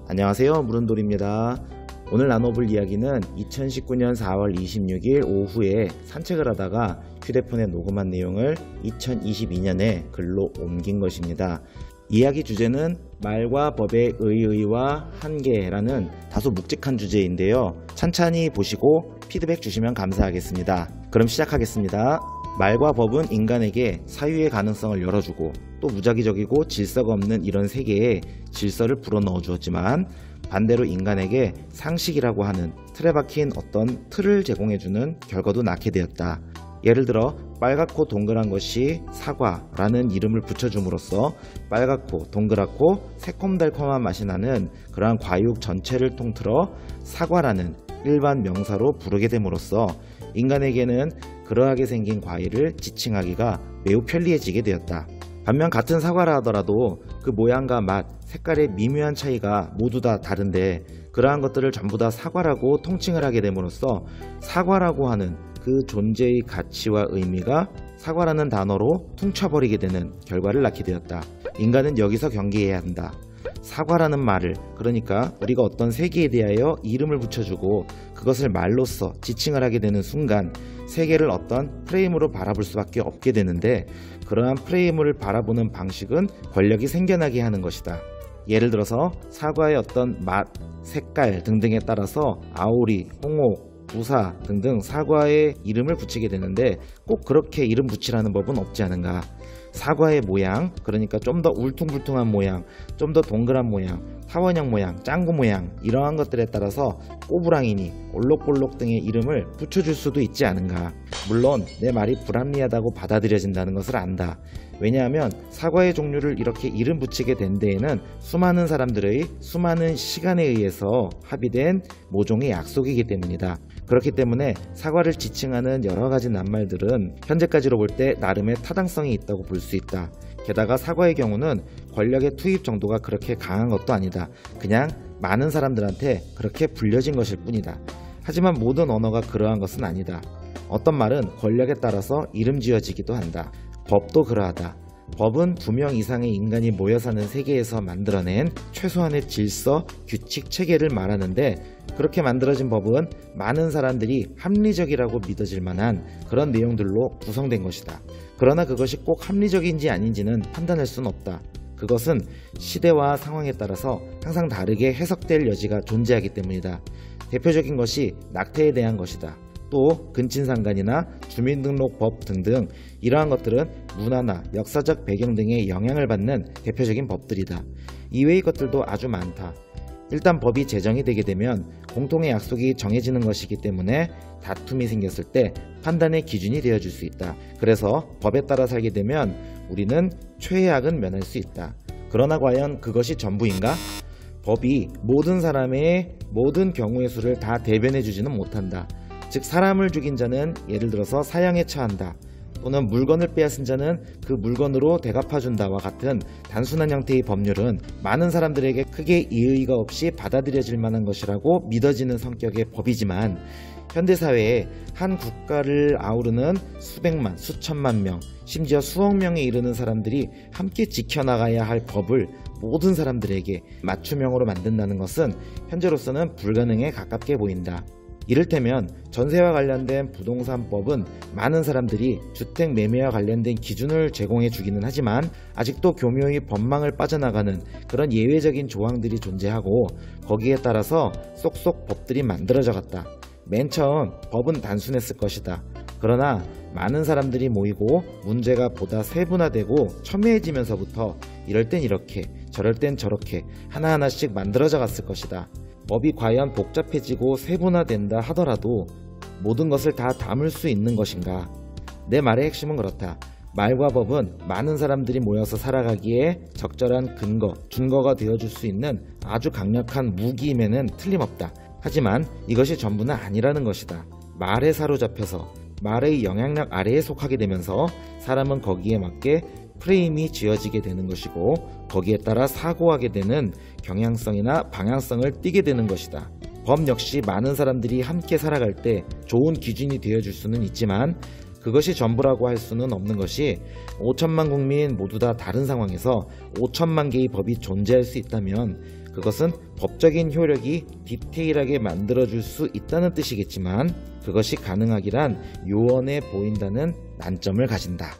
안녕하세요, 무른돌입니다. 오늘 나눠볼 이야기는 2019년 4월 26일 오후에 산책을 하다가 휴대폰에 녹음한 내용을 2022년에 글로 옮긴 것입니다. 이야기 주제는 말과 법의 의의와 한계라는 다소 묵직한 주제인데요. 찬찬히 보시고 피드백 주시면 감사하겠습니다. 그럼 시작하겠습니다. 말과 법은 인간에게 사유의 가능성을 열어주고 또 무작위적이고 질서가 없는 이런 세계에 질서를 불어넣어 주었지만, 반대로 인간에게 상식이라고 하는 틀에 박힌 어떤 틀을 제공해주는 결과도 낳게 되었다. 예를 들어 빨갛고 동그란 것이 사과라는 이름을 붙여줌으로써 빨갛고 동그랗고 새콤달콤한 맛이 나는 그러한 과육 전체를 통틀어 사과라는 일반 명사로 부르게 됨으로써 인간에게는 그러하게 생긴 과일을 지칭하기가 매우 편리해지게 되었다. 반면 같은 사과라 하더라도 그 모양과 맛, 색깔의 미묘한 차이가 모두 다 다른데, 그러한 것들을 전부 다 사과라고 통칭을 하게 됨으로써 사과라고 하는 그 존재의 가치와 의미가 사과라는 단어로 퉁쳐버리게 되는 결과를 낳게 되었다. 인간은 여기서 경계해야 한다. 사과라는 말을, 그러니까 우리가 어떤 세계에 대하여 이름을 붙여주고 그것을 말로써 지칭을 하게 되는 순간 세계를 어떤 프레임으로 바라볼 수밖에 없게 되는데, 그러한 프레임을 바라보는 방식은 권력이 생겨나게 하는 것이다. 예를 들어서 사과의 어떤 맛, 색깔 등등에 따라서 아오리, 홍옥, 부사 등등 사과의 이름을 붙이게 되는데, 꼭 그렇게 이름 붙이라는 법은 없지 않은가. 사과의 모양, 그러니까 좀 더 울퉁불퉁한 모양, 좀 더 동그란 모양, 타원형 모양, 짱구 모양, 이러한 것들에 따라서 꼬부랑이니 올록볼록 등의 이름을 붙여줄 수도 있지 않은가. 물론 내 말이 불합리하다고 받아들여진다는 것을 안다. 왜냐하면 사과의 종류를 이렇게 이름 붙이게 된 데에는 수많은 사람들의 수많은 시간에 의해서 합의된 모종의 약속이기 때문이다. 그렇기 때문에 사과를 지칭하는 여러가지 낱말들은 현재까지로 볼 때 나름의 타당성이 있다고 볼 수 있다. 게다가 사과의 경우는 권력의 투입 정도가 그렇게 강한 것도 아니다. 그냥 많은 사람들한테 그렇게 불려진 것일 뿐이다. 하지만 모든 언어가 그러한 것은 아니다. 어떤 말은 권력에 따라서 이름 지어지기도 한다. 법도 그러하다. 법은 2명 이상의 인간이 모여 사는 세계에서 만들어낸 최소한의 질서, 규칙, 체계를 말하는데, 그렇게 만들어진 법은 많은 사람들이 합리적이라고 믿어질 만한 그런 내용들로 구성된 것이다. 그러나 그것이 꼭 합리적인지 아닌지는 판단할 수는 없다. 그것은 시대와 상황에 따라서 항상 다르게 해석될 여지가 존재하기 때문이다. 대표적인 것이 낙태에 대한 것이다. 또 근친상간이나 주민등록법 등등 이러한 것들은 문화나 역사적 배경 등의 영향을 받는 대표적인 법들이다. 이외의 것들도 아주 많다. 일단 법이 제정이 되게 되면 공통의 약속이 정해지는 것이기 때문에 다툼이 생겼을 때 판단의 기준이 되어줄 수 있다. 그래서 법에 따라 살게 되면 우리는 최악은 면할 수 있다. 그러나 과연 그것이 전부인가? 법이 모든 사람의 모든 경우의 수를 다 대변해 주지는 못한다. 즉 사람을 죽인 자는 예를 들어서 사형에 처한다. 또는 물건을 빼앗은 자는 그 물건으로 대갚아준다와 같은 단순한 형태의 법률은 많은 사람들에게 크게 이의가 없이 받아들여질 만한 것이라고 믿어지는 성격의 법이지만, 현대사회에 한 국가를 아우르는 수백만, 수천만 명, 심지어 수억 명에 이르는 사람들이 함께 지켜나가야 할 법을 모든 사람들에게 맞춤형으로 만든다는 것은 현재로서는 불가능에 가깝게 보인다. 이를테면 전세와 관련된 부동산법은 많은 사람들이 주택 매매와 관련된 기준을 제공해 주기는 하지만 아직도 교묘히 법망을 빠져나가는 그런 예외적인 조항들이 존재하고, 거기에 따라서 쏙쏙 법들이 만들어져 갔다. 맨 처음 법은 단순했을 것이다. 그러나 많은 사람들이 모이고 문제가 보다 세분화되고 첨예해지면서부터 이럴 땐 이렇게 저럴 땐 저렇게 하나하나씩 만들어져 갔을 것이다. 법이 과연 복잡해지고 세분화된다 하더라도 모든 것을 다 담을 수 있는 것인가? 내 말의 핵심은 그렇다. 말과 법은 많은 사람들이 모여서 살아가기에 적절한 근거, 준거가 되어줄 수 있는 아주 강력한 무기임에는 틀림없다. 하지만 이것이 전부는 아니라는 것이다. 말에 사로잡혀서 말의 영향력 아래에 속하게 되면서 사람은 거기에 맞게 프레임이 지어지게 되는 것이고, 거기에 따라 사고하게 되는 경향성이나 방향성을 띠게 되는 것이다. 법 역시 많은 사람들이 함께 살아갈 때 좋은 기준이 되어줄 수는 있지만 그것이 전부라고 할 수는 없는 것이 5천만 국민 모두 다 다른 상황에서 5천만 개의 법이 존재할 수 있다면 그것은 법적인 효력이 디테일하게 만들어줄 수 있다는 뜻이겠지만 그것이 가능하기란 요원해 보인다는 난점을 가진다.